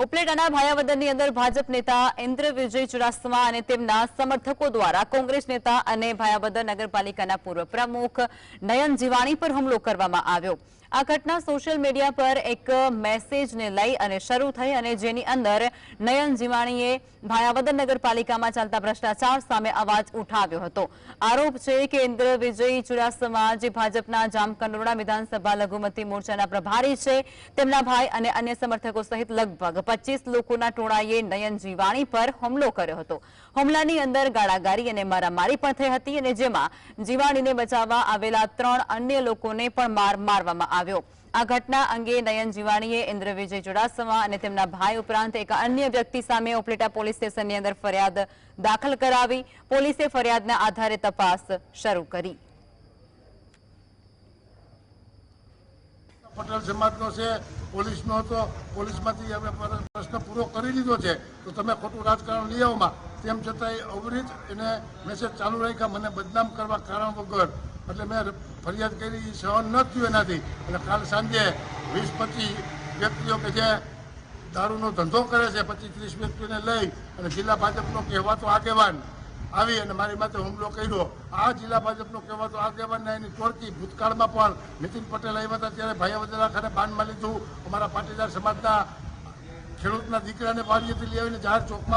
ઉપલેટાના ભાયાવદરની અંદર ભાજપ નેતા ઇન્દ્ર વિજય ચુડાસમા અને તેમના સમર્થકો દ્વારા કોંગ્રેસ નેતા અને ભાયાવદર નગરપાલિકાના પૂર્વ પ્રમુખ નયન જીવાણી પર હુમલો કરવામાં આવ્યો। આ ઘટના સોશિયલ મીડિયા પર એક મેસેજને લઈ અને શરૂ થઈ અને જેની અંદર નયન જીવાણીએ ભાયાવદર નગરપાલિકામાં ચાલતા ભ્રષ્ટાચાર સામે અવાજ ઉઠાવ્યો હતો। આરોપ છે કે ઇન્દ્ર વિજય ચુડાસમા જે ભાજપના જામકંડોરણા વિધાનસભા લઘુમતી મોરચાના પ્રભારી છે તેમના ભાઈ અને અન્ય સમર્થકો સહિત લગભગ 25 લોકોના ટોળાએ નયન જીવાણી પર હુમલો કર્યો હતો। હુમલાની અંદર ગાળાગારી અને મારામારી પણ થઈ હતી અને જેમાં જીવાણીને બચાવવા આવેલા 3 અન્ય લોકોને પણ મારવામાં આવ્યો। આ ઘટના અંગે નયન જીવાણીએ ઇન્દ્ર વિજય ચુડાસમા અને તેમના ભાઈ ઉપરાંત એક અન્ય વ્યક્તિ સામે ઉપલેટા પોલીસ સ્ટેશનની અંદર ફરિયાદ દાખલ કરાવી। પોલીસે ફરિયાદના આધારે તપાસ શરૂ કરી। પટેલ સમાજનો છે, પોલીસનો હતો, પોલીસમાંથી હવે પ્રશ્ન પૂરો કરી લીધો છે તો તમે ખોટું રાજકારણ લઈ આવોમાં, તેમ છતાંય અવરિત એને મેસેજ ચાલુ રાખ્યા મને બદનામ કરવા કારણ વગર, એટલે મેં ફરિયાદ કરી, સહન ન થયું એનાથી અને કાલ સાંજે 20-25 વ્યક્તિઓ કે જે દારૂનો ધંધો કરે છે 25-30 વ્યક્તિઓને લઈ અને જિલ્લા ભાજપનો કહેવાતો આગેવાન આવી અને મારી માથે હુમલો કર્યો। આ જિલ્લા ભાજપનો કહેવાતો આગેવાનને એની ટોળકી ભૂતકાળમાં પણ નીતિન પટેલ આવ્યા હતા ત્યારે ભાયાવદર ખાતે બાનમાં લીધું, અમારા પાટીદાર સમાજના ખેડૂતના દીકરાને વાડીએથી લઈ આવીને જાહેર ચોકમાં